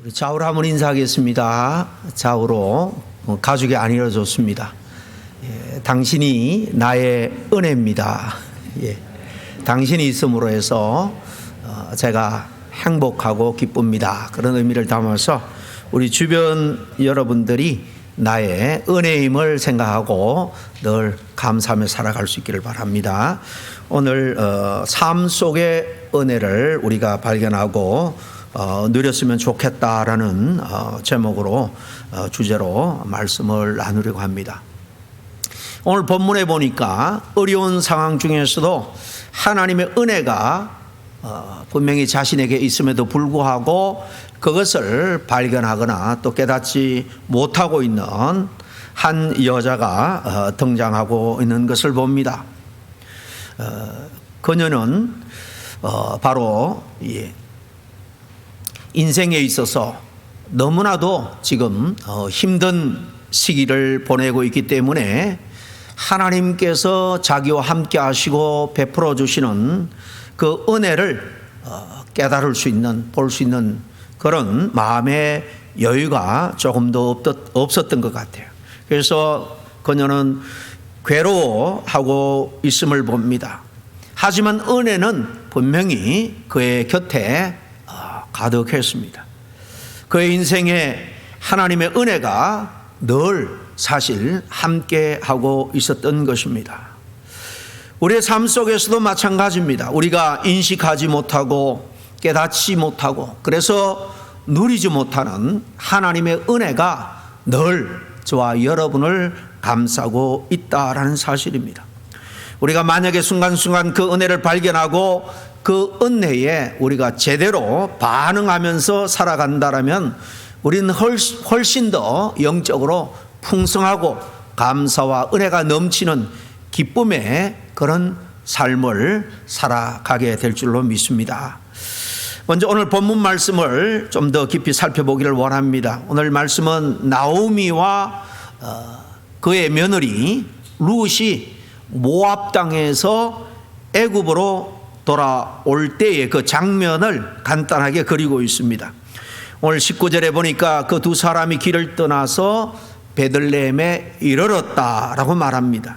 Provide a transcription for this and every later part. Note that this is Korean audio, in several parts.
우리 좌우로 한번 인사하겠습니다. 좌우로 가족이 안 이루어졌습니다. 당신이 나의 은혜입니다. 당신이 있음으로 해서 제가 행복하고 기쁩니다. 그런 의미를 담아서 우리 주변 여러분들이 나의 은혜임을 생각하고 늘 감사하며 살아갈 수 있기를 바랍니다. 오늘 삶 속의 은혜를 우리가 발견하고 누렸으면 좋겠다라는 제목으로 주제로 말씀을 나누려고 합니다. 오늘 본문에 보니까 어려운 상황 중에서도 하나님의 은혜가 분명히 자신에게 있음에도 불구하고 그것을 발견하거나 또 깨닫지 못하고 있는 한 여자가 등장하고 있는 것을 봅니다. 그녀는 바로 인생에 있어서 너무나도 지금 힘든 시기를 보내고 있기 때문에 하나님께서 자기와 함께 하시고 베풀어 주시는 그 은혜를 깨달을 수 있는, 볼 수 있는 그런 마음의 여유가 조금 더 없었던 것 같아요. 그래서 그녀는 괴로워하고 있음을 봅니다. 하지만 은혜는 분명히 그의 곁에 가득했습니다. 그의 인생에 하나님의 은혜가 늘 사실 함께하고 있었던 것입니다. 우리의 삶 속에서도 마찬가지입니다. 우리가 인식하지 못하고 깨닫지 못하고 그래서 누리지 못하는 하나님의 은혜가 늘 저와 여러분을 감싸고 있다라는 사실입니다. 우리가 만약에 순간순간 그 은혜를 발견하고 그 은혜에 우리가 제대로 반응하면서 살아간다라면 우리는 훨씬 더 영적으로 풍성하고 감사와 은혜가 넘치는 기쁨의 그런 삶을 살아가게 될 줄로 믿습니다. 먼저 오늘 본문 말씀을 좀 더 깊이 살펴보기를 원합니다. 오늘 말씀은 나오미와 그의 며느리 룻이 모압 땅에서 애굽으로 돌아올 때의 그 장면을 간단하게 그리고 있습니다. 오늘 19절에 보니까 그 두 사람이 길을 떠나서 베들레헴에 이르렀다라고 말합니다.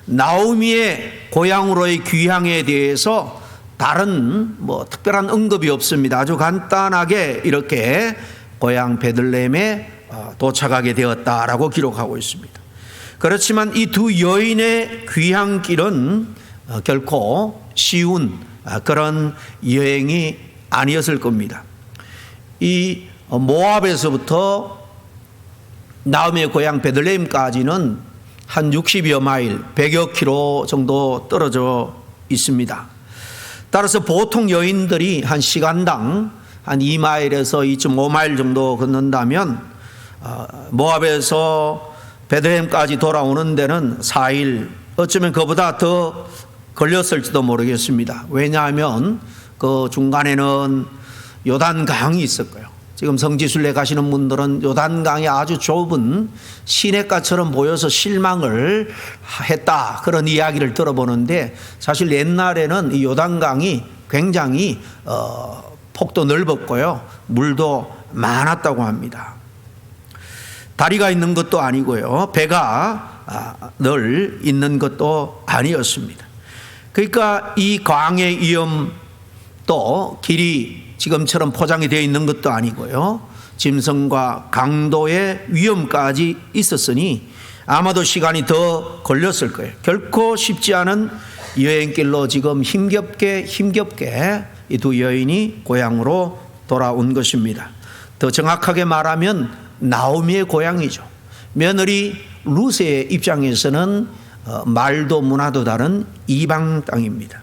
나오미의 고향으로의 귀향에 대해서 다른 특별한 언급이 없습니다. 아주 간단하게 이렇게 고향 베들레헴에 도착하게 되었다라고 기록하고 있습니다. 그렇지만 이 두 여인의 귀향길은 결코 쉬운 그런 여행이 아니었을 겁니다. 이 모압에서부터 나오미의 고향 베들레헴까지는 한 60여 마일, 100여 킬로 정도 떨어져 있습니다. 따라서 보통 여인들이 한 시간당 한 2마일에서 2.5마일 정도 걷는다면 모압에서 베들레헴까지 돌아오는 데는 4일, 어쩌면 그보다 더 걸렸을지도 모르겠습니다. 왜냐하면 그 중간에는 요단강이 있었고요. 지금 성지순례 가시는 분들은 요단강이 아주 좁은 시냇가처럼 보여서 실망을 했다, 그런 이야기를 들어보는데 사실 옛날에는 이 요단강이 굉장히 폭도 넓었고요, 물도 많았다고 합니다. 다리가 있는 것도 아니고요, 배가 늘 있는 것도 아니었습니다. 그러니까 이 광의 위험, 또 길이 지금처럼 포장이 되어 있는 것도 아니고요, 짐승과 강도의 위험까지 있었으니 아마도 시간이 더 걸렸을 거예요. 결코 쉽지 않은 여행길로 지금 힘겹게 이 두 여인이 고향으로 돌아온 것입니다. 더 정확하게 말하면 나오미의 고향이죠. 며느리 룻의 입장에서는 말도 문화도 다른 이방 땅입니다.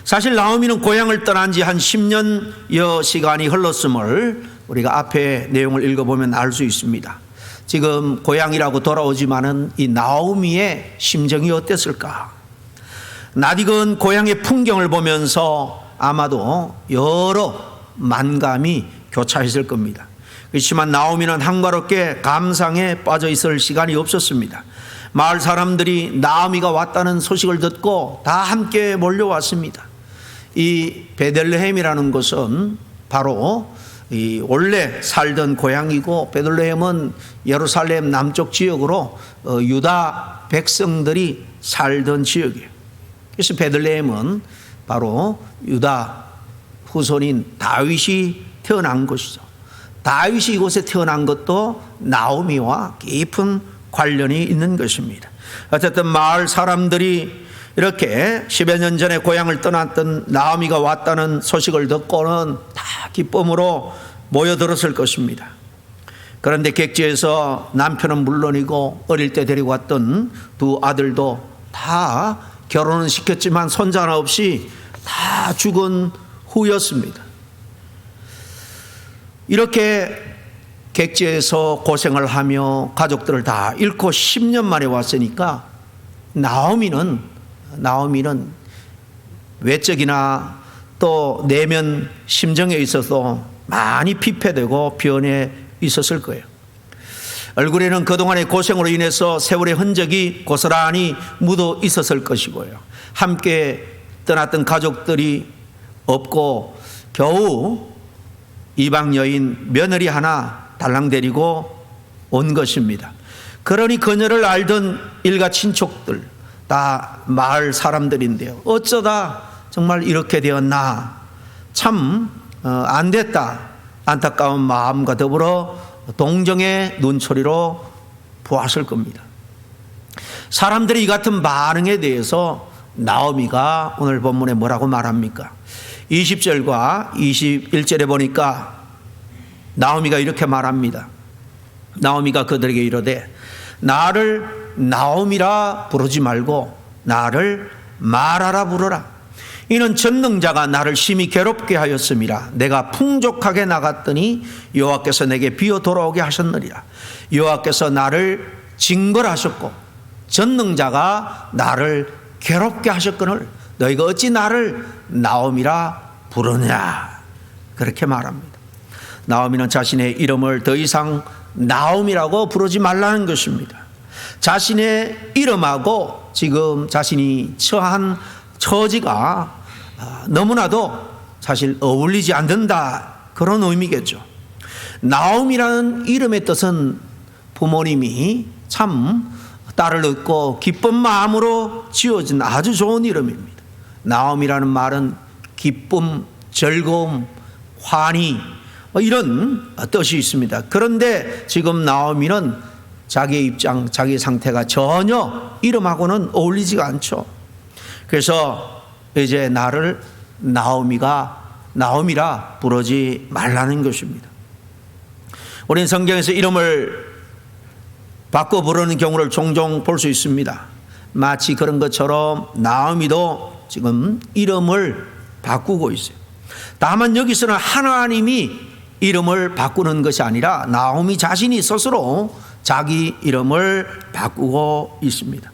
사실 나오미는 고향을 떠난 지 한 10년여 시간이 흘렀음을 우리가 앞에 내용을 읽어보면 알 수 있습니다. 지금 고향이라고 돌아오지만은 이 나오미의 심정이 어땠을까? 낯익은 고향의 풍경을 보면서 아마도 여러 만감이 교차했을 겁니다. 그렇지만 나오미는 한가롭게 감상에 빠져 있을 시간이 없었습니다. 마을 사람들이 나오미가 왔다는 소식을 듣고 다 함께 몰려왔습니다. 이 베들레헴이라는 곳은 바로 이 원래 살던 고향이고 베들레헴은 예루살렘 남쪽 지역으로 유다 백성들이 살던 지역이에요. 그래서 베들레헴은 바로 유다 후손인 다윗이 태어난 곳이죠. 다윗이 이곳에 태어난 것도 나오미와 깊은 관련이 있는 것입니다. 어쨌든 마을 사람들이 이렇게 10여 년 전에 고향을 떠났던 나오미가 왔다는 소식을 듣고는 다 기쁨으로 모여들었을 것입니다. 그런데 객지에서 남편은 물론이고 어릴 때 데리고 왔던 두 아들도 다 결혼은 시켰지만 손자 하나 없이 다 죽은 후였습니다. 이렇게 객지에서 고생을 하며 가족들을 다 잃고 10년 만에 왔으니까 나오미는 외적이나 또 내면 심정에 있어서 많이 피폐되고 변해 있었을 거예요. 얼굴에는 그동안의 고생으로 인해서 세월의 흔적이 고스란히 묻어 있었을 것이고요. 함께 떠났던 가족들이 없고 겨우 이방 여인 며느리 하나 달랑 데리고 온 것입니다. 그러니 그녀를 알던 일가 친척들 다 마을 사람들인데요. 어쩌다 정말 이렇게 되었나, 참 안 됐다, 안타까운 마음과 더불어 동정의 눈초리로 보았을 겁니다. 사람들이 이 같은 반응에 대해서 나오미가 오늘 본문에 뭐라고 말합니까? 20절과 21절에 보니까 나오미가 이렇게 말합니다. 나오미가 그들에게 이르되 나를 나오미라 부르지 말고 나를 마라라 부르라. 이는 전능자가 나를 심히 괴롭게 하였음이라. 내가 풍족하게 나갔더니 여호와께서 내게 비어 돌아오게 하셨느니라. 여호와께서 나를 징벌하셨고 전능자가 나를 괴롭게 하셨거늘 너희가 어찌 나를 나오미라 부르냐. 그렇게 말합니다. 나오미는 자신의 이름을 더 이상 나오미라고 부르지 말라는 것입니다. 자신의 이름하고 지금 자신이 처한 처지가 너무나도 사실 어울리지 않는다, 그런 의미겠죠. 나오미라는 이름의 뜻은 부모님이 참 딸을 얻고 기쁜 마음으로 지어진 아주 좋은 이름입니다. 나오미라는 말은 기쁨, 즐거움, 환희 이런 뜻이 있습니다. 그런데 지금 나오미는 자기의 입장, 자기의 상태가 전혀 이름하고는 어울리지가 않죠. 그래서 이제 나를 나오미라 부르지 말라는 것입니다. 우리는 성경에서 이름을 바꿔 부르는 경우를 종종 볼 수 있습니다. 마치 그런 것처럼 나오미도 지금 이름을 바꾸고 있어요. 다만 여기서는 하나님이 이름을 바꾸는 것이 아니라 나오미 자신이 스스로 자기 이름을 바꾸고 있습니다.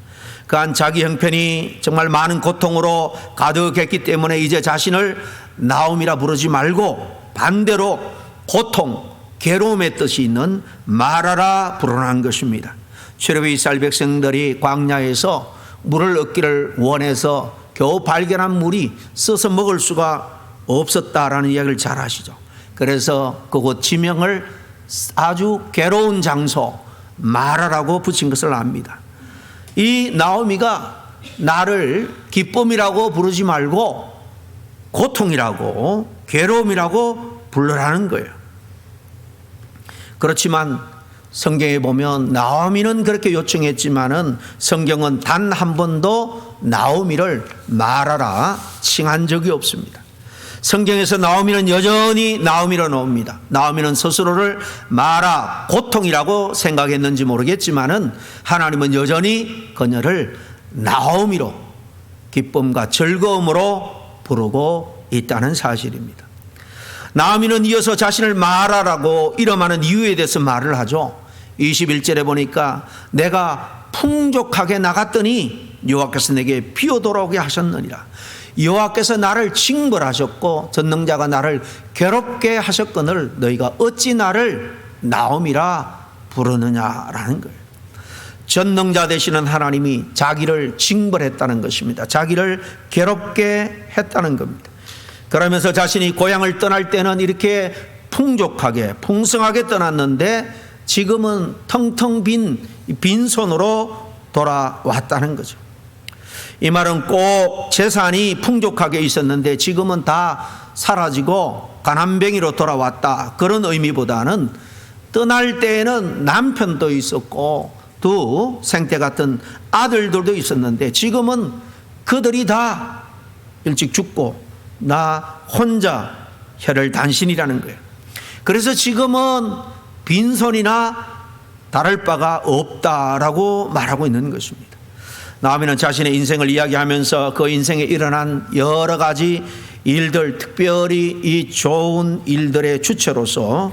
그한 자기 형편이 정말 많은 고통으로 가득했기 때문에 이제 자신을 나오미라 부르지 말고 반대로 고통, 괴로움의 뜻이 있는 마라라 부르라는 것입니다. 출애굽의 이스라엘 백성들이 광야에서 물을 얻기를 원해서 겨우 발견한 물이 써서 먹을 수가 없었다라는 이야기를 잘 아시죠. 그래서 그곳 지명을 아주 괴로운 장소 마라라고 붙인 것을 압니다. 이 나오미가 나를 기쁨이라고 부르지 말고 고통이라고 괴로움이라고 부르라는 거예요. 그렇지만 성경에 보면 나오미는 그렇게 요청했지만은 성경은 단 한 번도 나오미를 마라라 칭한 적이 없습니다. 성경에서 나오미는 여전히 나오미로 나옵니다. 나오미는 스스로를 마라, 고통이라고 생각했는지 모르겠지만은 하나님은 여전히 그녀를 나오미로, 기쁨과 즐거움으로 부르고 있다는 사실입니다. 나오미는 이어서 자신을 마라라고 이름하는 이유에 대해서 말을 하죠. 21절에 보니까 내가 풍족하게 나갔더니 여호와께서 내게 비어 돌아오게 하셨느니라. 여호와께서 나를 징벌하셨고 전능자가 나를 괴롭게 하셨거늘 너희가 어찌 나를 나오미라 부르느냐라는 거예요. 전능자 되시는 하나님이 자기를 징벌했다는 것입니다. 자기를 괴롭게 했다는 겁니다. 그러면서 자신이 고향을 떠날 때는 이렇게 풍족하게 풍성하게 떠났는데 지금은 텅텅 빈 빈손으로 돌아왔다는 거죠. 이 말은 꼭 재산이 풍족하게 있었는데 지금은 다 사라지고 가난뱅이로 돌아왔다, 그런 의미보다는 떠날 때에는 남편도 있었고 두 생태 같은 아들들도 있었는데 지금은 그들이 다 일찍 죽고 나 혼자 혈혈단신이라는 거예요. 그래서 지금은 빈손이나 다를 바가 없다라고 말하고 있는 것입니다. 나오미는 자신의 인생을 이야기하면서 그 인생에 일어난 여러 가지 일들, 특별히 이 좋은 일들의 주체로서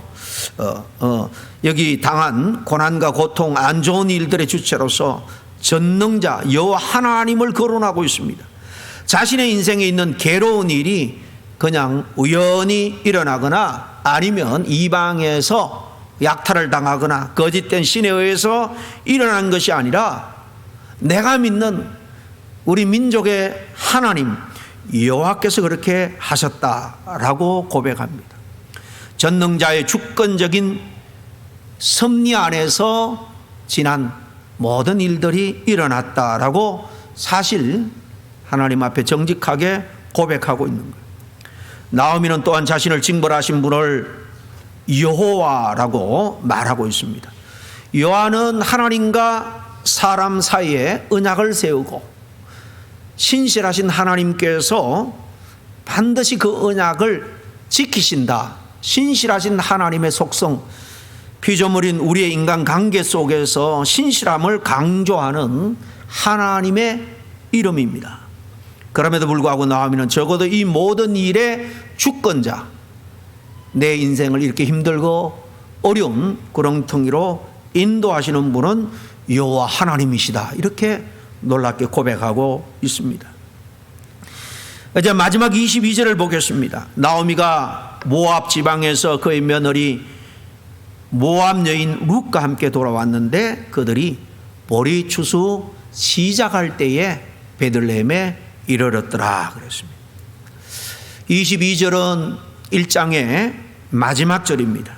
여기 당한 고난과 고통, 안 좋은 일들의 주체로서 전능자 여호와 하나님을 거론하고 있습니다. 자신의 인생에 있는 괴로운 일이 그냥 우연히 일어나거나 아니면 이방에서 약탈을 당하거나 거짓된 신에 의해서 일어난 것이 아니라 내가 믿는 우리 민족의 하나님 여호와께서 그렇게 하셨다라고 고백합니다. 전능자의 주권적인 섭리 안에서 지난 모든 일들이 일어났다라고 사실 하나님 앞에 정직하게 고백하고 있는 거예요. 나오미는 또한 자신을 징벌하신 분을 여호와라고 말하고 있습니다. 여호와는 하나님과 사람 사이에 언약을 세우고 신실하신 하나님께서 반드시 그 언약을 지키신다. 신실하신 하나님의 속성, 피조물인 우리의 인간관계 속에서 신실함을 강조하는 하나님의 이름입니다. 그럼에도 불구하고 나오미는 적어도 이 모든 일의 주권자, 내 인생을 이렇게 힘들고 어려운 구렁텅이로 인도하시는 분은 여호와 하나님이시다, 이렇게 놀랍게 고백하고 있습니다. 이제 마지막 22절을 보겠습니다. 나오미가 모압 지방에서 그의 며느리 모압 여인 룻과 함께 돌아왔는데 그들이 보리 추수 시작할 때에 베들레헴에 이르렀더라 그랬습니다. 22절은 1장의 마지막 절입니다.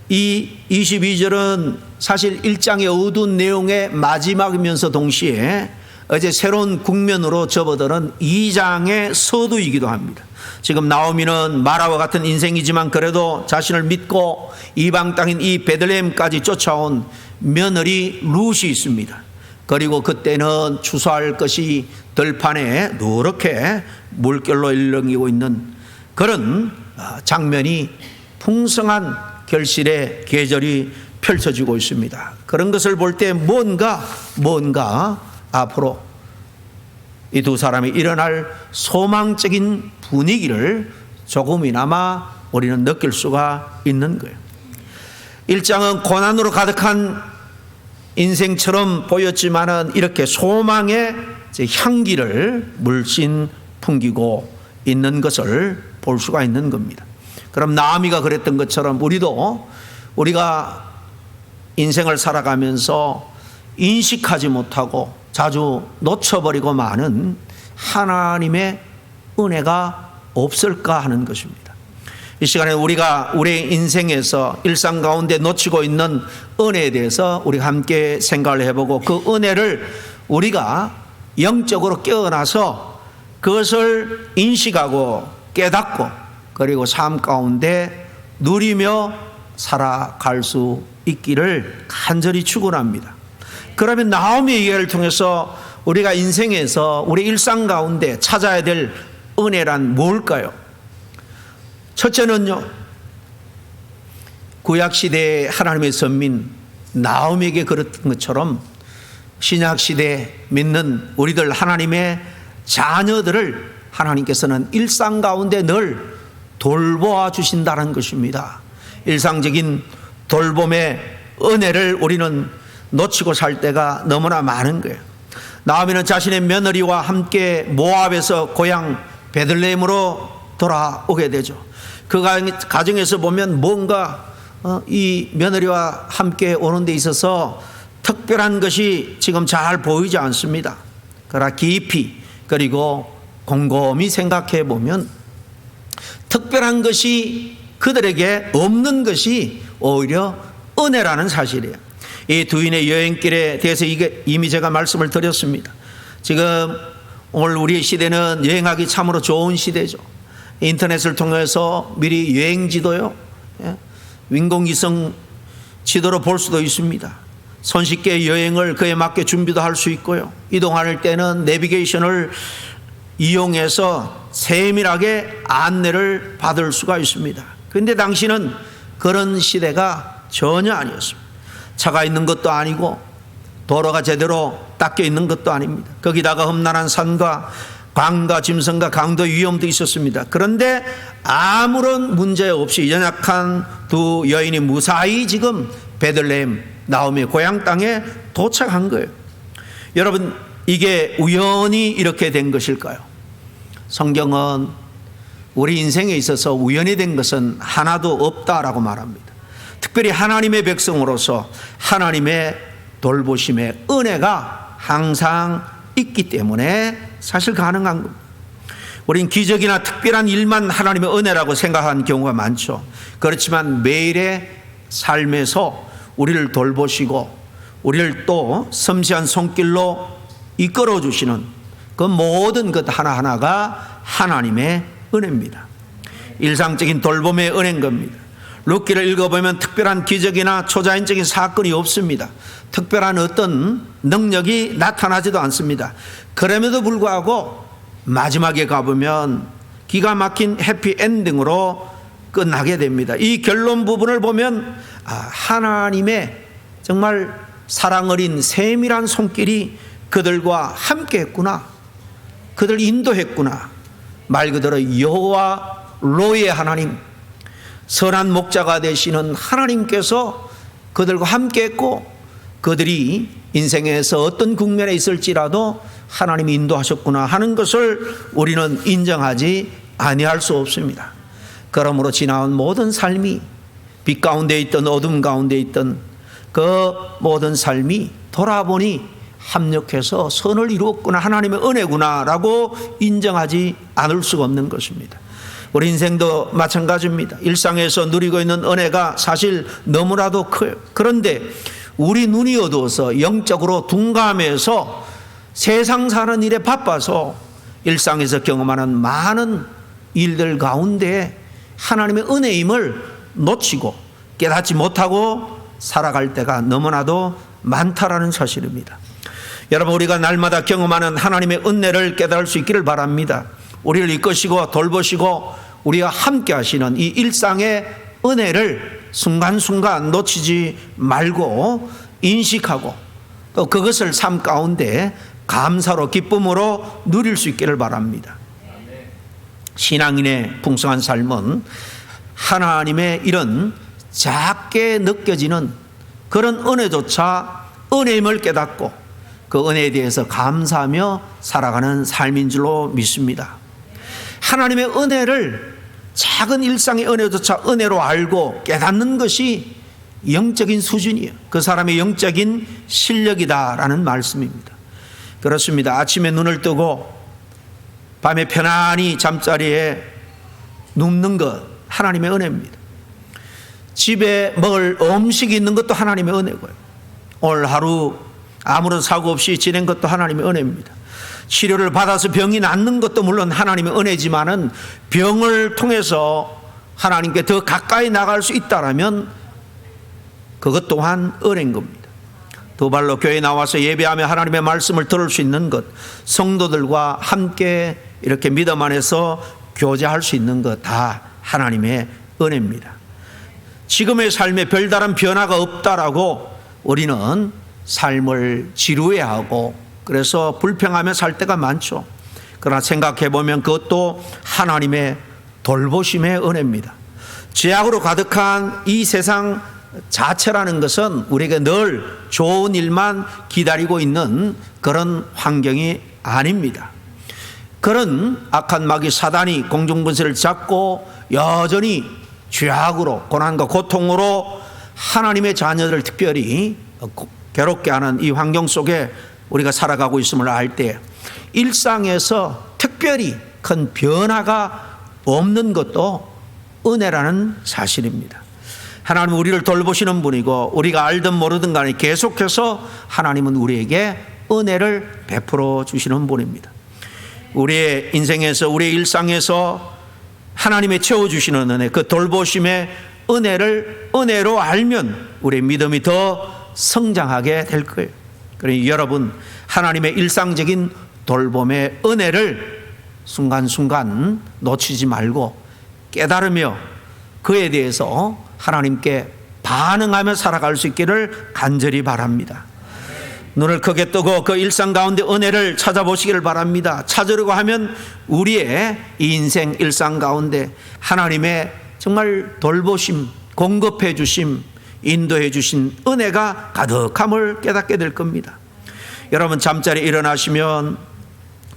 이 22절은 사실 1장의 어두운 내용의 마지막이면서 동시에 이제 새로운 국면으로 접어드는 2장의 서두이기도 합니다. 지금 나오미는 마라와 같은 인생이지만 그래도 자신을 믿고 이방 땅인 이 베들레헴까지 쫓아온 며느리 룻이 있습니다. 그리고 그때는 추수할 것이 들판에 누렇게 물결로 일렁이고 있는 그런 장면이 풍성한 결실의 계절이 펼쳐지고 있습니다. 그런 것을 볼 때 뭔가 앞으로 이 두 사람이 일어날 소망적인 분위기를 조금이나마 우리는 느낄 수가 있는 거예요. 1장은 고난으로 가득한 인생처럼 보였지만은 이렇게 소망의 향기를 물씬 풍기고 있는 것을 볼 수가 있는 겁니다. 그럼 나오미가 그랬던 것처럼 우리가 인생을 살아가면서 인식하지 못하고 자주 놓쳐버리고 마는 하나님의 은혜가 없을까 하는 것입니다. 이 시간에 우리가 우리의 인생에서 일상 가운데 놓치고 있는 은혜에 대해서 우리가 함께 생각을 해보고 그 은혜를 우리가 영적으로 깨어나서 그것을 인식하고 깨닫고 그리고 삶 가운데 누리며 살아갈 수 있기를 간절히 축원합니다. 그러면 나오미의 예를 통해서 우리가 인생에서 우리 일상 가운데 찾아야 될 은혜란 뭘까요? 첫째는요, 구약시대의 하나님의 선민 나오미에게 그랬던 것처럼 신약시대에 믿는 우리들 하나님의 자녀들을 하나님께서는 일상 가운데 늘 돌보아 주신다는 것입니다. 일상적인 돌봄의 은혜를 우리는 놓치고 살 때가 너무나 많은 거예요. 나오미는 자신의 며느리와 함께 모압에서 고향 베들레헴으로 돌아오게 되죠. 그 가정에서 보면 뭔가 이 며느리와 함께 오는 데 있어서 특별한 것이 지금 잘 보이지 않습니다. 그러나 깊이 그리고 곰곰이 생각해 보면 특별한 것이 그들에게 없는 것이 오히려 은혜라는 사실이에요. 이 두인의 여행길에 대해서 이미 제가 말씀을 드렸습니다. 지금 오늘 우리의 시대는 여행하기 참으로 좋은 시대죠. 인터넷을 통해서 미리 여행지도요, 인공위성 지도로 볼 수도 있습니다. 손쉽게 여행을 그에 맞게 준비도 할 수 있고요. 이동할 때는 내비게이션을 이용해서 세밀하게 안내를 받을 수가 있습니다. 그런데 당시는 그런 시대가 전혀 아니었습니다. 차가 있는 것도 아니고 도로가 제대로 닦여 있는 것도 아닙니다. 거기다가 험난한 산과 강과 짐승과 강도 위험도 있었습니다. 그런데 아무런 문제 없이 연약한 두 여인이 무사히 지금 베들레헴 나오미의 고향 땅에 도착한 거예요. 여러분, 이게 우연히 이렇게 된 것일까요? 성경은 우리 인생에 있어서 우연히 된 것은 하나도 없다라고 말합니다. 특별히 하나님의 백성으로서 하나님의 돌보심의 은혜가 항상 있기 때문에 사실 가능한 겁니다. 우린 기적이나 특별한 일만 하나님의 은혜라고 생각하는 경우가 많죠. 그렇지만 매일의 삶에서 우리를 돌보시고 우리를 또 섬세한 손길로 이끌어 주시는 그 모든 것 하나하나가 하나님의 은혜입니다. 일상적인 돌봄의 은혜인 겁니다. 룻기를 읽어보면 특별한 기적이나 초자연적인 사건이 없습니다. 특별한 어떤 능력이 나타나지도 않습니다. 그럼에도 불구하고 마지막에 가보면 기가 막힌 해피엔딩으로 끝나게 됩니다. 이 결론 부분을 보면 하나님의 정말 사랑 어린 세밀한 손길이 그들과 함께 했구나, 그들 인도했구나. 말 그대로 여호와 로의 하나님, 선한 목자가 되시는 하나님께서 그들과 함께 했고, 그들이 인생에서 어떤 국면에 있을지라도 하나님이 인도하셨구나 하는 것을 우리는 인정하지 아니할 수 없습니다. 그러므로 지나온 모든 삶이, 빛 가운데 있던 어둠 가운데 있던 그 모든 삶이 돌아보니 합력해서 선을 이루었구나, 하나님의 은혜구나 라고 인정하지 않을 수가 없는 것입니다. 우리 인생도 마찬가지입니다. 일상에서 누리고 있는 은혜가 사실 너무나도 커요. 그런데 우리 눈이 어두워서 영적으로 둔감해서 세상 사는 일에 바빠서 일상에서 경험하는 많은 일들 가운데 하나님의 은혜임을 놓치고 깨닫지 못하고 살아갈 때가 너무나도 많다라는 사실입니다. 여러분, 우리가 날마다 경험하는 하나님의 은혜를 깨달을 수 있기를 바랍니다. 우리를 이끄시고 돌보시고 우리와 함께 하시는 이 일상의 은혜를 순간순간 놓치지 말고 인식하고 또 그것을 삶 가운데 감사로 기쁨으로 누릴 수 있기를 바랍니다. 신앙인의 풍성한 삶은 하나님의 이런 작게 느껴지는 그런 은혜조차 은혜임을 깨닫고 그 은혜에 대해서 감사하며 살아가는 삶인 줄로 믿습니다. 하나님의 은혜를, 작은 일상의 은혜조차 은혜로 알고 깨닫는 것이 영적인 수준이에요. 그 사람의 영적인 실력이다라는 말씀입니다. 그렇습니다. 아침에 눈을 뜨고 밤에 편안히 잠자리에 눕는 것 하나님의 은혜입니다. 집에 먹을 음식이 있는 것도 하나님의 은혜고요. 오늘 하루 아무런 사고 없이 지낸 것도 하나님의 은혜입니다. 치료를 받아서 병이 낫는 것도 물론 하나님의 은혜지만은 병을 통해서 하나님께 더 가까이 나갈 수 있다라면 그것 또한 은혜인 겁니다. 두 발로 교회에 나와서 예배하며 하나님의 말씀을 들을 수 있는 것, 성도들과 함께 이렇게 믿음 안에서 교제할 수 있는 것 다 하나님의 은혜입니다. 지금의 삶에 별다른 변화가 없다라고 우리는 삶을 지루해하고 그래서 불평하며 살 때가 많죠. 그러나 생각해 보면 그것도 하나님의 돌보심의 은혜입니다. 죄악으로 가득한 이 세상 자체라는 것은 우리에게 늘 좋은 일만 기다리고 있는 그런 환경이 아닙니다. 그런 악한 마귀 사단이 공중분세를 잡고 여전히 죄악으로 고난과 고통으로 하나님의 자녀들을 특별히 괴롭게 하는 이 환경 속에 우리가 살아가고 있음을 알 때 일상에서 특별히 큰 변화가 없는 것도 은혜라는 사실입니다. 하나님은 우리를 돌보시는 분이고 우리가 알든 모르든 간에 계속해서 하나님은 우리에게 은혜를 베풀어 주시는 분입니다. 우리의 인생에서 우리의 일상에서 하나님의 채워주시는 은혜, 그 돌보심의 은혜를 은혜로 알면 우리의 믿음이 더 성장하게 될 거예요. 그러니 여러분, 하나님의 일상적인 돌봄의 은혜를 순간순간 놓치지 말고 깨달으며 그에 대해서 하나님께 반응하며 살아갈 수 있기를 간절히 바랍니다. 눈을 크게 뜨고 그 일상 가운데 은혜를 찾아보시기를 바랍니다. 찾으려고 하면 우리의 이 인생 일상 가운데 하나님의 정말 돌보심, 공급해 주심, 인도해 주신 은혜가 가득함을 깨닫게 될 겁니다. 여러분, 잠자리 일어나시면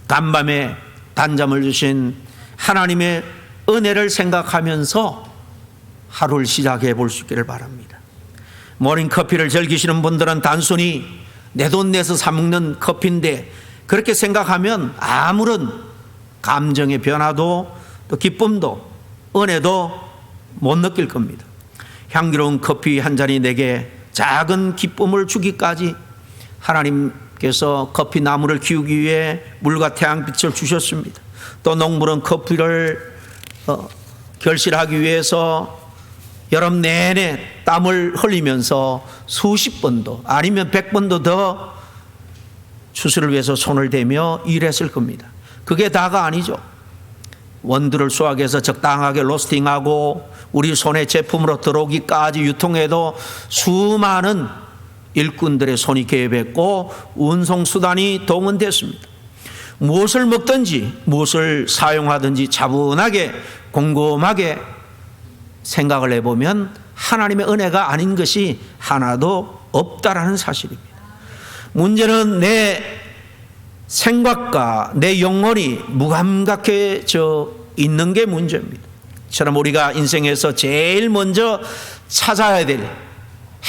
간밤에 단잠을 주신 하나님의 은혜를 생각하면서 하루를 시작해 볼 수 있기를 바랍니다. 모닝커피를 즐기시는 분들은 단순히 내 돈 내서 사 먹는 커피인데 그렇게 생각하면 아무런 감정의 변화도 또 기쁨도 은혜도 못 느낄 겁니다. 향기로운 커피 한 잔이 내게 작은 기쁨을 주기까지 하나님께서 커피 나무를 키우기 위해 물과 태양빛을 주셨습니다. 또 농부는 커피를 결실하기 위해서 여름 내내 땀을 흘리면서 수십 번도 아니면 100번도 더 추수를 위해서 손을 대며 일했을 겁니다. 그게 다가 아니죠. 원두를 수확해서 적당하게 로스팅하고 우리 손에 제품으로 들어오기까지 유통해도 수많은 일꾼들의 손이 개입했고 운송수단이 동원됐습니다. 무엇을 먹든지 무엇을 사용하든지 차분하게 곰곰하게 생각을 해보면 하나님의 은혜가 아닌 것이 하나도 없다라는 사실입니다. 문제는 내 생각과 내 영혼이 무감각해져 있는 게 문제입니다. 처럼 우리가 인생에서 제일 먼저 찾아야 될,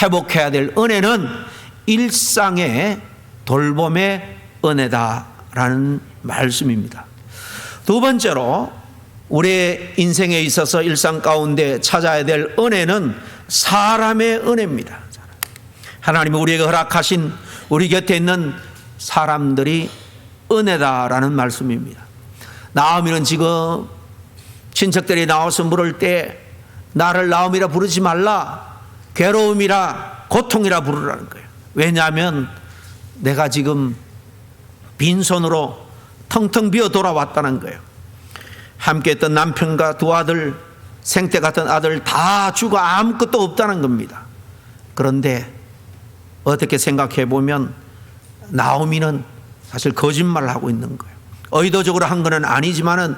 회복해야 될 은혜는 일상의 돌봄의 은혜다라는 말씀입니다. 두 번째로 우리의 인생에 있어서 일상 가운데 찾아야 될 은혜는 사람의 은혜입니다. 하나님이 우리에게 허락하신 우리 곁에 있는 사람들이 은혜다라는 말씀입니다. 나오미는 지금 친척들이 나와서 물을 때 나를 나오미라 부르지 말라, 괴로움이라 고통이라 부르라는 거예요. 왜냐하면 내가 지금 빈손으로 텅텅 비어 돌아왔다는 거예요. 함께 했던 남편과 두 아들, 생태 같은 아들 다 죽어 아무것도 없다는 겁니다. 그런데 어떻게 생각해 보면 나오미는 사실 거짓말을 하고 있는 거예요. 의도적으로 한 건 아니지만은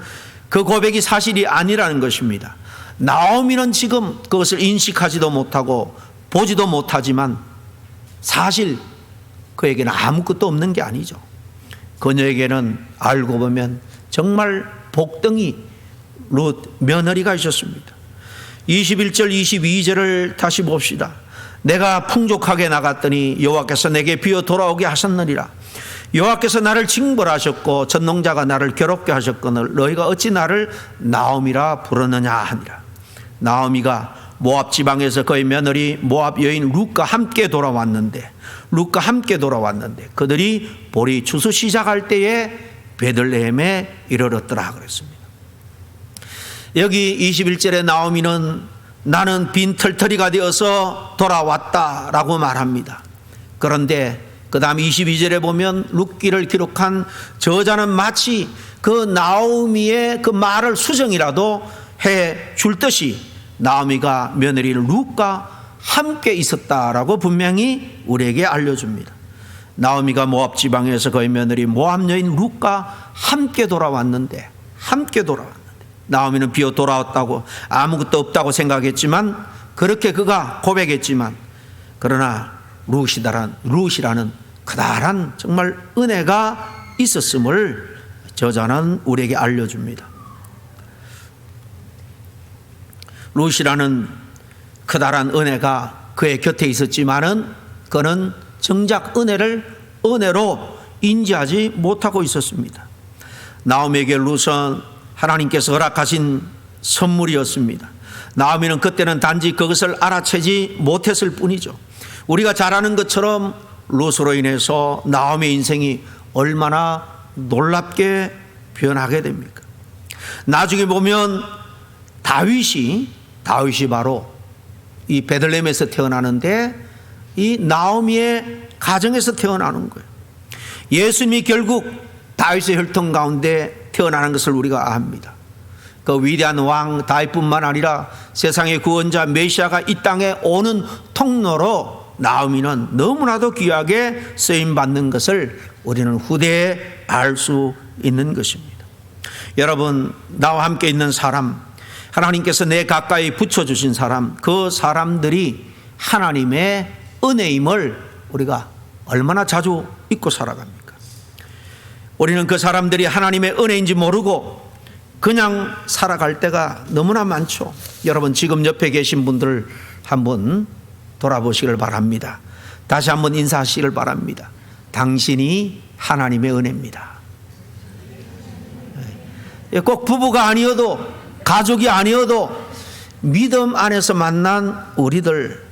그 고백이 사실이 아니라는 것입니다. 나오미는 지금 그것을 인식하지도 못하고 보지도 못하지만 사실 그에게는 아무것도 없는 게 아니죠. 그녀에게는 알고 보면 정말 복덩이 룻 며느리가 있었습니다. 21절 22절을 다시 봅시다. 내가 풍족하게 나갔더니 여호와께서 내게 비어 돌아오게 하셨느니라. 여호와께서 나를 징벌하셨고 전농자가 나를 괴롭게 하셨거늘 너희가 어찌 나를 나오미라 부르느냐 하니라. 나오미가 모압 지방에서 그의 며느리 모압 여인 룻과 함께 돌아왔는데 그들이 보리 추수 시작할 때에 베들레헴에 이르렀더라 그랬습니다. 여기 21절에 나오미는 나는 빈털터리가 되어서 돌아왔다라고 말합니다. 그런데 그 다음 22절에 보면 룻기를 기록한 저자는 마치 그 나오미의 그 말을 수정이라도 해 줄 듯이 나오미가 며느리 룻과 함께 있었다라고 분명히 우리에게 알려줍니다. 나오미가 모압 지방에서 그의 며느리 모압 여인 룻과 함께 돌아왔는데 나오미는 비어 돌아왔다고 아무것도 없다고 생각했지만 그렇게 그가 고백했지만 그러나 룻이라는 커다란 정말 은혜가 있었음을 저자는 우리에게 알려줍니다. 룻이라는 커다란 은혜가 그의 곁에 있었지만은 그는 정작 은혜로 인지하지 못하고 있었습니다. 나오미에게 룻은 하나님께서 허락하신 선물이었습니다. 나오미는 그때는 단지 그것을 알아채지 못했을 뿐이죠. 우리가 잘 아는 것처럼 룻으로 인해서 나오미의 인생이 얼마나 놀랍게 변하게 됩니까? 나중에 보면 다윗이 바로 이 베들레헴에서 태어나는데 이 나오미의 가정에서 태어나는 거예요. 예수님이 결국 다윗의 혈통 가운데 태어나는 것을 우리가 압니다. 그 위대한 왕 다윗뿐만 아니라 세상의 구원자 메시아가 이 땅에 오는 통로로 나오미는 너무나도 귀하게 쓰임받는 것을 우리는 후대에 알 수 있는 것입니다. 여러분, 나와 함께 있는 사람, 하나님께서 내 가까이 붙여주신 사람, 그 사람들이 하나님의 은혜임을 우리가 얼마나 자주 잊고 살아갑니까? 우리는 그 사람들이 하나님의 은혜인지 모르고 그냥 살아갈 때가 너무나 많죠. 여러분, 지금 옆에 계신 분들 한번 돌아보시길 바랍니다. 다시 한번 인사하시길 바랍니다. 당신이 하나님의 은혜입니다. 꼭 부부가 아니어도, 가족이 아니어도 믿음 안에서 만난 우리들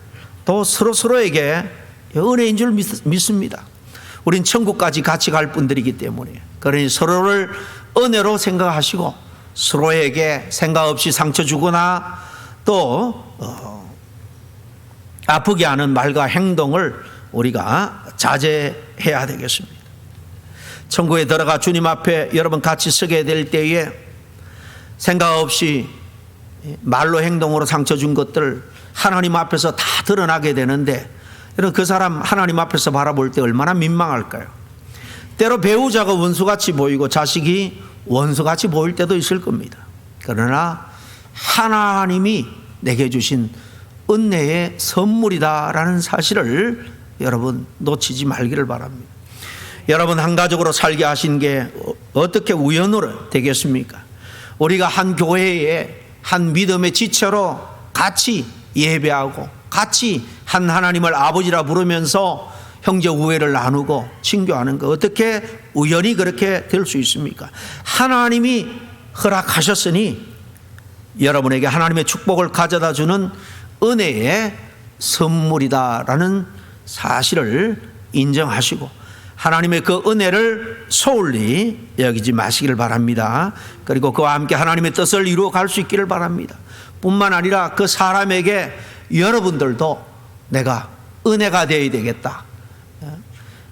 또 서로에게 은혜인 줄 믿습니다. 우린 천국까지 같이 갈 분들이기 때문에, 그러니 서로를 은혜로 생각하시고 서로에게 생각 없이 상처 주거나 또 아프게 하는 말과 행동을 우리가 자제해야 되겠습니다. 천국에 들어가 주님 앞에 여러분 같이 서게 될 때에 생각 없이 말로 행동으로 상처 준 것들 하나님 앞에서 다 드러나게 되는데, 여러분 그 사람 하나님 앞에서 바라볼 때 얼마나 민망할까요? 때로 배우자가 원수같이 보이고 자식이 원수같이 보일 때도 있을 겁니다. 그러나 하나님이 내게 주신 은혜의 선물이다라는 사실을 여러분 놓치지 말기를 바랍니다. 여러분, 한 가족으로 살게 하신 게 어떻게 우연으로 되겠습니까? 우리가 한 교회에 한 믿음의 지체로 같이 예배하고 같이 한 하나님을 아버지라 부르면서 형제 우애를 나누고 친교하는 거 어떻게 우연히 그렇게 될 수 있습니까? 하나님이 허락하셨으니 여러분에게 하나님의 축복을 가져다 주는 은혜의 선물이다라는 사실을 인정하시고 하나님의 그 은혜를 소홀히 여기지 마시기를 바랍니다. 그리고 그와 함께 하나님의 뜻을 이루어 갈 수 있기를 바랍니다. 뿐만 아니라 그 사람에게 여러분들도 내가 은혜가 되어야 되겠다,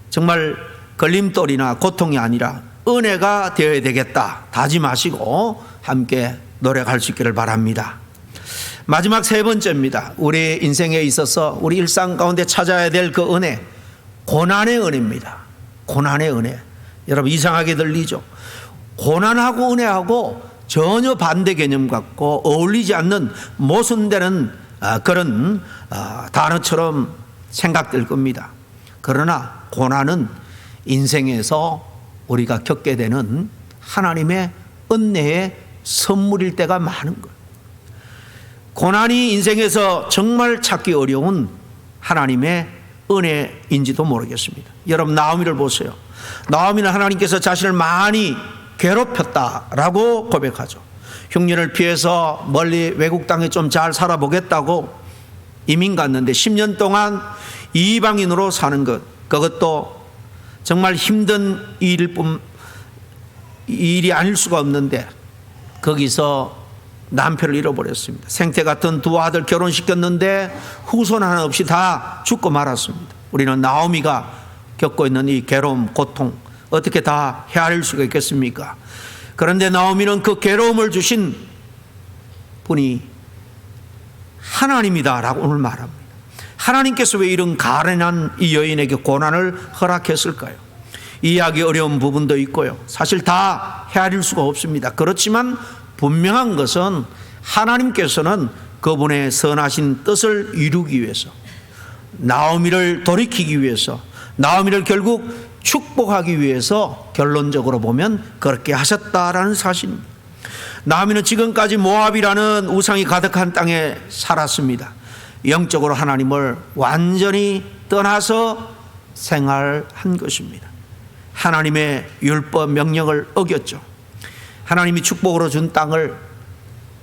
정말 걸림돌이나 고통이 아니라 은혜가 되어야 되겠다 다짐하시고 함께 노력할 수 있기를 바랍니다. 마지막 세 번째입니다. 우리 인생에 있어서 우리 일상 가운데 찾아야 될 그 은혜, 고난의 은혜입니다. 고난의 은혜. 여러분, 이상하게 들리죠? 고난하고 은혜하고 전혀 반대 개념 같고 어울리지 않는 모순되는 그런 단어처럼 생각될 겁니다. 그러나 고난은 인생에서 우리가 겪게 되는 하나님의 은혜의 선물일 때가 많은 거예요. 고난이 인생에서 정말 찾기 어려운 하나님의 은혜인지도 모르겠습니다. 여러분, 나오미를 보세요. 나오미는 하나님께서 자신을 많이 괴롭혔다라고 고백하죠. 흉년을 피해서 멀리 외국 땅에 좀 잘 살아보겠다고 이민 갔는데 10년 동안 이방인으로 사는 것, 그것도 정말 힘든 일이 아닐 수가 없는데 거기서 남편을 잃어버렸습니다. 생태 같은 두 아들 결혼시켰는데 후손 하나 없이 다 죽고 말았습니다. 우리는 나오미가 겪고 있는 이 괴로움, 고통 어떻게 다 헤아릴 수가 있겠습니까? 그런데 나오미는 그 괴로움을 주신 분이 하나님이다라고 오늘 말합니다. 하나님께서 왜 이런 가련한 이 여인에게 고난을 허락했을까요? 이해하기 어려운 부분도 있고요. 사실 다 헤아릴 수가 없습니다. 그렇지만 분명한 것은 하나님께서는 그분의 선하신 뜻을 이루기 위해서, 나오미를 돌이키기 위해서, 나오미를 결국 축복하기 위해서 결론적으로 보면 그렇게 하셨다라는 사실입니다. 나오미는 지금까지 모압이라는 우상이 가득한 땅에 살았습니다. 영적으로 하나님을 완전히 떠나서 생활한 것입니다. 하나님의 율법 명령을 어겼죠. 하나님이 축복으로 준 땅을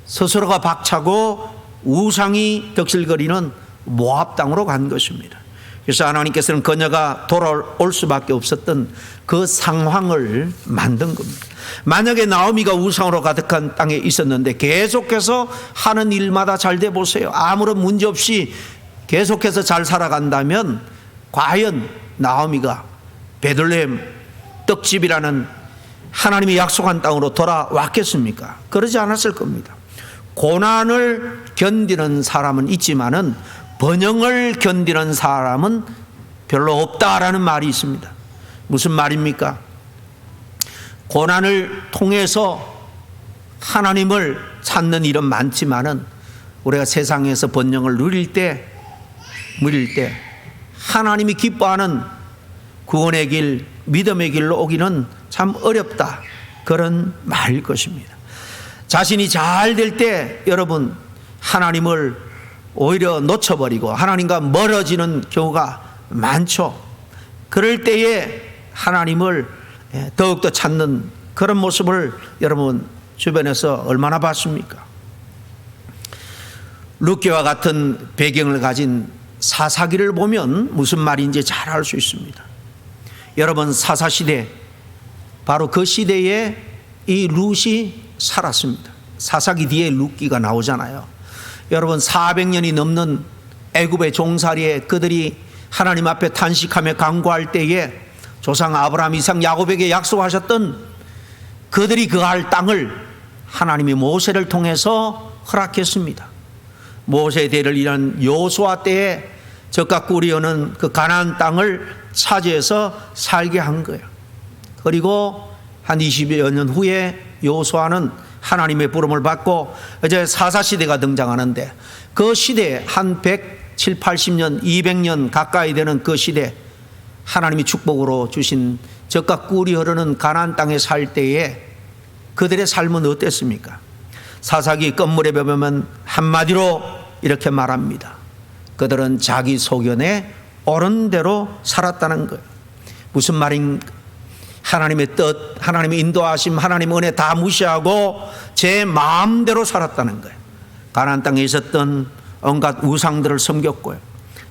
스스로가 박차고 우상이 덕실거리는 모압 땅으로 간 것입니다. 그래서 하나님께서는 그녀가 돌아올 수밖에 없었던 그 상황을 만든 겁니다. 만약에 나오미가 우상으로 가득한 땅에 있었는데 계속해서 하는 일마다 잘 돼 보세요. 아무런 문제 없이 계속해서 잘 살아간다면 과연 나오미가 베들레헴 떡집이라는 하나님이 약속한 땅으로 돌아왔겠습니까? 그러지 않았을 겁니다. 고난을 견디는 사람은 있지만은 번영을 견디는 사람은 별로 없다라는 말이 있습니다. 무슨 말입니까? 고난을 통해서 하나님을 찾는 일은 많지만은 우리가 세상에서 번영을 누릴 때 하나님이 기뻐하는 구원의 길, 믿음의 길로 오기는 참 어렵다, 그런 말일 것입니다. 자신이 잘 될 때 여러분 하나님을 오히려 놓쳐버리고 하나님과 멀어지는 경우가 많죠. 그럴 때에 하나님을 더욱더 찾는 그런 모습을 여러분 주변에서 얼마나 봤습니까? 룻기와 같은 배경을 가진 사사기를 보면 무슨 말인지 잘 알 수 있습니다. 여러분 사사시대, 바로 그 시대에 이 룻이 살았습니다. 사사기 뒤에 룻기가 나오잖아요. 여러분 400년이 넘는 애굽의 종살이에 그들이 하나님 앞에 탄식하며 간구할 때에 조상 아브라함, 이삭, 야곱에게 약속하셨던 그들이 거할 땅을 하나님이 모세를 통해서 허락했습니다. 모세의 대를 이은 여호수아 때에 젖과 꿀이 흐르는 그 가나안 땅을 차지해서 살게 한 거예요. 그리고 한 20여 년 후에 여호수아는 하나님의 부름을 받고 이제 사사시대가 등장하는데, 그 시대에 한 170, 80년, 200년 가까이 되는 그 시대, 하나님이 축복으로 주신 젖과 꿀이 흐르는 가나안 땅에 살 때에 그들의 삶은 어땠습니까? 사사기 끝물에 보면 한마디로 이렇게 말합니다. 그들은 자기 소견에 옳은 대로 살았다는 거예요. 무슨 말인가? 하나님의 뜻, 하나님의 인도하심, 하나님의 은혜 다 무시하고 제 마음대로 살았다는 거예요. 가나안 땅에 있었던 온갖 우상들을 섬겼고요,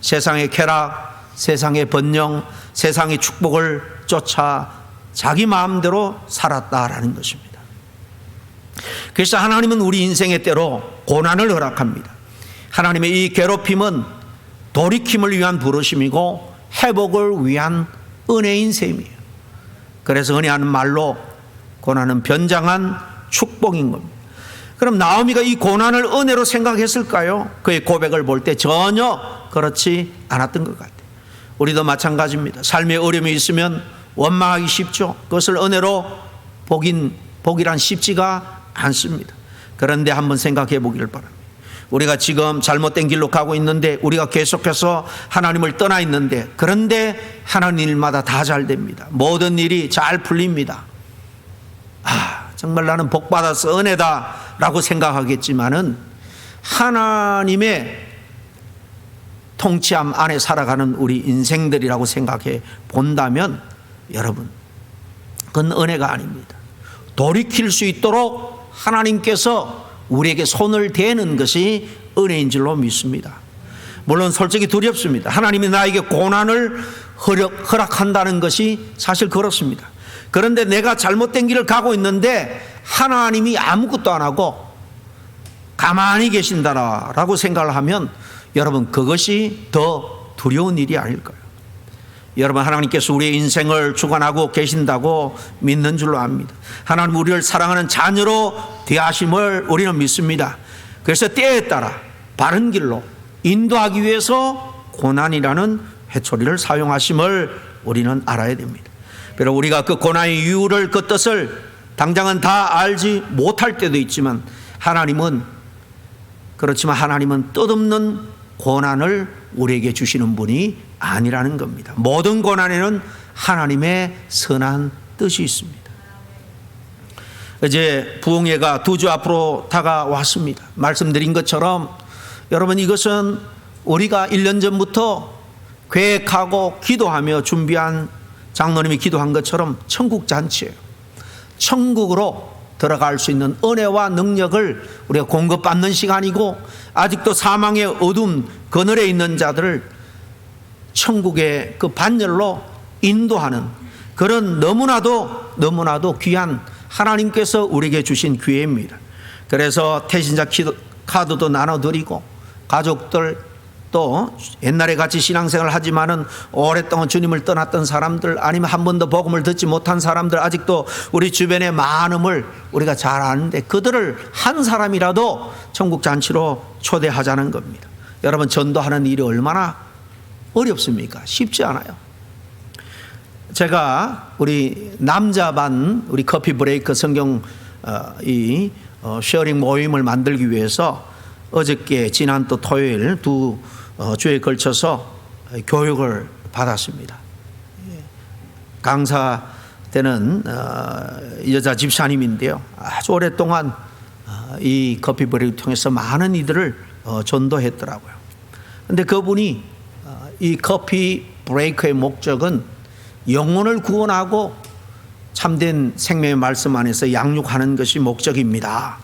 세상의 쾌락, 세상의 번영, 세상의 축복을 쫓아 자기 마음대로 살았다라는 것입니다. 그래서 하나님은 우리 인생의 때로 고난을 허락합니다. 하나님의 이 괴롭힘은 돌이킴을 위한 부르심이고 회복을 위한 은혜인 셈이에요. 그래서 은혜하는 말로 고난은 변장한 축복인 겁니다. 그럼 나오미가 이 고난을 은혜로 생각했을까요? 그의 고백을 볼 때 전혀 그렇지 않았던 것 같아요. 우리도 마찬가지입니다. 삶에 어려움이 있으면 원망하기 쉽죠. 그것을 은혜로 보기란 쉽지가 않습니다. 그런데 한번 생각해 보기를 바랍니다. 우리가 지금 잘못된 길로 가고 있는데, 우리가 계속해서 하나님을 떠나 있는데, 그런데 하나님 일마다 다 잘 됩니다. 모든 일이 잘 풀립니다. 정말 나는 복 받아서 은혜다 라고 생각하겠지만은, 하나님의 통치함 안에 살아가는 우리 인생들이라고 생각해 본다면 여러분, 그건 은혜가 아닙니다. 돌이킬 수 있도록 하나님께서 우리에게 손을 대는 것이 은혜인 줄로 믿습니다. 물론 솔직히 두렵습니다. 하나님이 나에게 고난을 허락한다는 것이 사실 그렇습니다. 그런데 내가 잘못된 길을 가고 있는데 하나님이 아무것도 안 하고 가만히 계신다라고 생각을 하면 여러분, 그것이 더 두려운 일이 아닐까요? 여러분, 하나님께서 우리의 인생을 주관하고 계신다고 믿는 줄로 압니다. 하나님 우리를 사랑하는 자녀로 대하심을 우리는 믿습니다. 그래서 때에 따라 바른 길로 인도하기 위해서 고난이라는 회초리를 사용하심을 우리는 알아야 됩니다. 그리고 우리가 그 고난의 이유를, 그 뜻을 당장은 다 알지 못할 때도 있지만 하나님은 뜻없는 고난을 우리에게 주시는 분이 아니라는 겁니다. 모든 고난에는 하나님의 선한 뜻이 있습니다. 이제 부흥회가 2주 앞으로 다가왔습니다. 말씀드린 것처럼 여러분, 이것은 우리가 1년 전부터 계획하고 기도하며 준비한, 장로님이 기도한 것처럼 천국 잔치예요. 천국으로 들어갈 수 있는 은혜와 능력을 우리가 공급받는 시간이고, 아직도 사망의 어둠 그늘에 있는 자들을 천국의 그 반열로 인도하는 그런 너무나도 귀한 하나님께서 우리에게 주신 기회입니다. 그래서 태신자 카드도 나눠드리고, 가족들 또 옛날에 같이 신앙생활을 하지만은 오랫동안 주님을 떠났던 사람들, 아니면 한 번도 복음을 듣지 못한 사람들, 아직도 우리 주변에 많음을 우리가 잘 아는데 그들을 한 사람이라도 천국 잔치로 초대하자는 겁니다. 여러분, 전도하는 일이 얼마나 어렵습니까? 쉽지 않아요. 제가 우리 남자반 우리 커피 브레이크 성경 쉐어링 모임을 만들기 위해서 어저께 지난 또 토요일 두 주에 걸쳐서 교육을 받았습니다. 강사 때는 여자 집사님인데요, 아주 오랫동안 이 커피 브레이크를 통해서 많은 이들을 전도했더라고요. 그런데 그분이 이 커피 브레이크의 목적은 영혼을 구원하고 참된 생명의 말씀 안에서 양육하는 것이 목적입니다.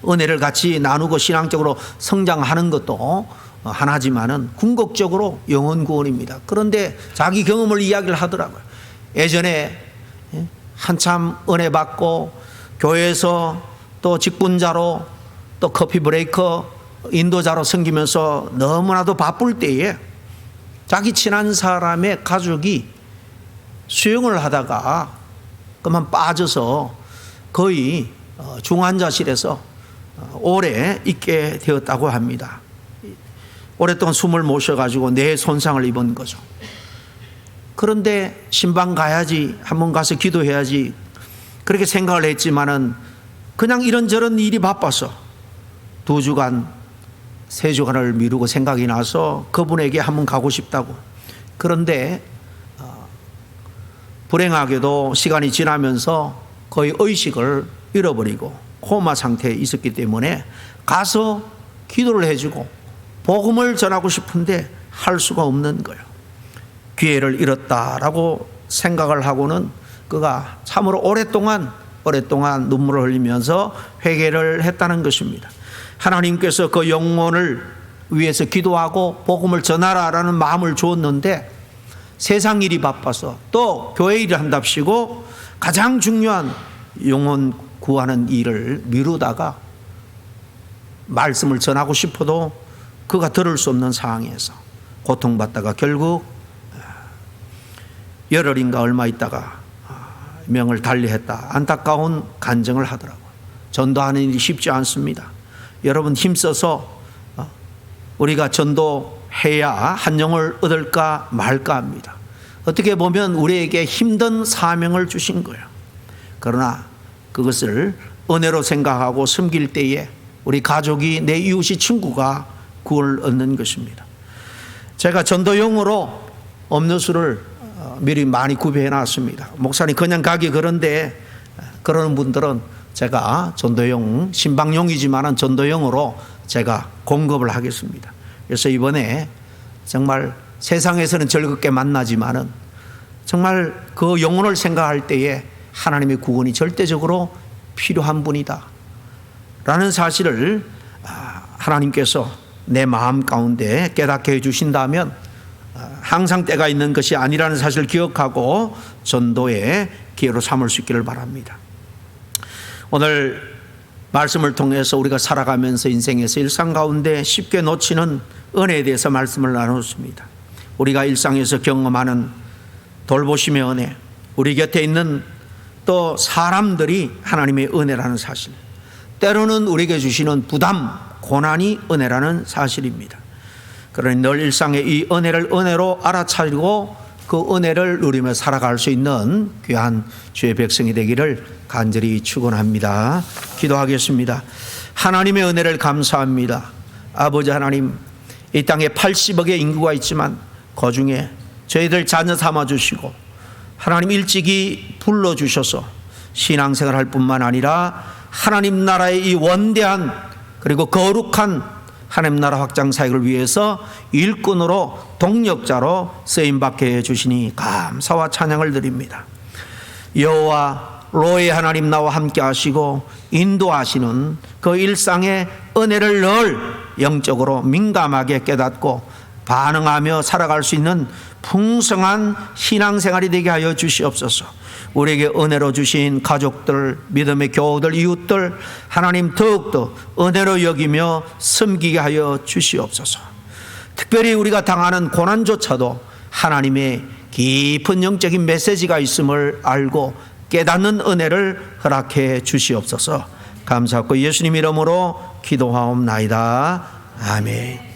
은혜를 같이 나누고 신앙적으로 성장하는 것도 하나지만은 궁극적으로 영혼 구원입니다. 그런데 자기 경험을 이야기를 하더라고요. 예전에 한참 은혜 받고 교회에서 또 직분자로 또 커피 브레이커 인도자로 섬기면서 너무나도 바쁠 때에 자기 친한 사람의 가족이 수영을 하다가 그만 빠져서 거의 중환자실에서 오래 있게 되었다고 합니다. 오랫동안 숨을 못 쉬어가지고 뇌 손상을 입은 거죠. 그런데 신방 가야지, 한번 가서 기도해야지, 그렇게 생각을 했지만은 그냥 이런저런 일이 바빠서 2주간 3주간을 미루고 생각이 나서 그분에게 한번 가고 싶다고. 그런데 불행하게도 시간이 지나면서 거의 의식을 잃어버리고 코마 상태에 있었기 때문에 가서 기도를 해주고 복음을 전하고 싶은데 할 수가 없는 거예요. 기회를 잃었다라고 생각을 하고는 그가 참으로 오랫동안 눈물을 흘리면서 회개를 했다는 것입니다. 하나님께서 그 영혼을 위해서 기도하고 복음을 전하라라는 마음을 주었는데 세상 일이 바빠서 또 교회 일을 한답시고 가장 중요한 영혼 구하는 일을 미루다가 말씀을 전하고 싶어도 그가 들을 수 없는 상황에서 고통받다가 결국 열흘인가 얼마 있다가 명을 달리했다. 안타까운 간증을 하더라고요. 전도하는 일이 쉽지 않습니다. 여러분, 힘써서 우리가 전도해야 한 영을 얻을까 말까 합니다. 어떻게 보면 우리에게 힘든 사명을 주신 거예요. 그러나 그것을 은혜로 생각하고 섬길 때에 우리 가족이, 내 이웃이, 친구가 구원을 얻는 것입니다. 제가 전도용으로 음료수를 미리 많이 구비해 놨습니다. 목사님 그냥 가기 그런데, 그러는 분들은 제가 전도용, 신방용이지만 전도용으로 제가 공급을 하겠습니다. 그래서 이번에 정말 세상에서는 즐겁게 만나지만은 정말 그 영혼을 생각할 때에 하나님의 구원이 절대적으로 필요한 분이다 라는 사실을 하나님께서 내 마음 가운데 깨닫게 해주신다면 항상 때가 있는 것이 아니라는 사실을 기억하고 전도의 기회로 삼을 수 있기를 바랍니다. 오늘 말씀을 통해서 우리가 살아가면서 인생에서 일상 가운데 쉽게 놓치는 은혜에 대해서 말씀을 나눴습니다. 우리가 일상에서 경험하는 돌보심의 은혜, 우리 곁에 있는 또 사람들이 하나님의 은혜라는 사실, 때로는 우리에게 주시는 부담, 고난이 은혜라는 사실입니다. 그러니 늘 일상의 이 은혜를 은혜로 알아차리고 그 은혜를 누리며 살아갈 수 있는 귀한 주의 백성이 되기를 간절히 축원합니다. 기도하겠습니다. 하나님의 은혜를 감사합니다. 아버지 하나님, 이 땅에 80억의 인구가 있지만 그 중에 저희들 자녀 삼아주시고 하나님 일찍이 불러주셔서 신앙생활 할 뿐만 아니라 하나님 나라의 이 원대한 그리고 거룩한 하나님 나라 확장 사역을 위해서 일꾼으로 동력자로 쓰임받게 해주시니 감사와 찬양을 드립니다. 여호와 로의 하나님 나와 함께 하시고 인도하시는 그 일상의 은혜를 늘 영적으로 민감하게 깨닫고 반응하며 살아갈 수 있는 풍성한 신앙생활이 되게 하여 주시옵소서. 우리에게 은혜로 주신 가족들, 믿음의 교우들, 이웃들 하나님 더욱더 은혜로 여기며 섬기게 하여 주시옵소서. 특별히 우리가 당하는 고난조차도 하나님의 깊은 영적인 메시지가 있음을 알고 깨닫는 은혜를 허락해 주시옵소서. 감사하고 예수님 이름으로 기도하옵나이다. 아멘.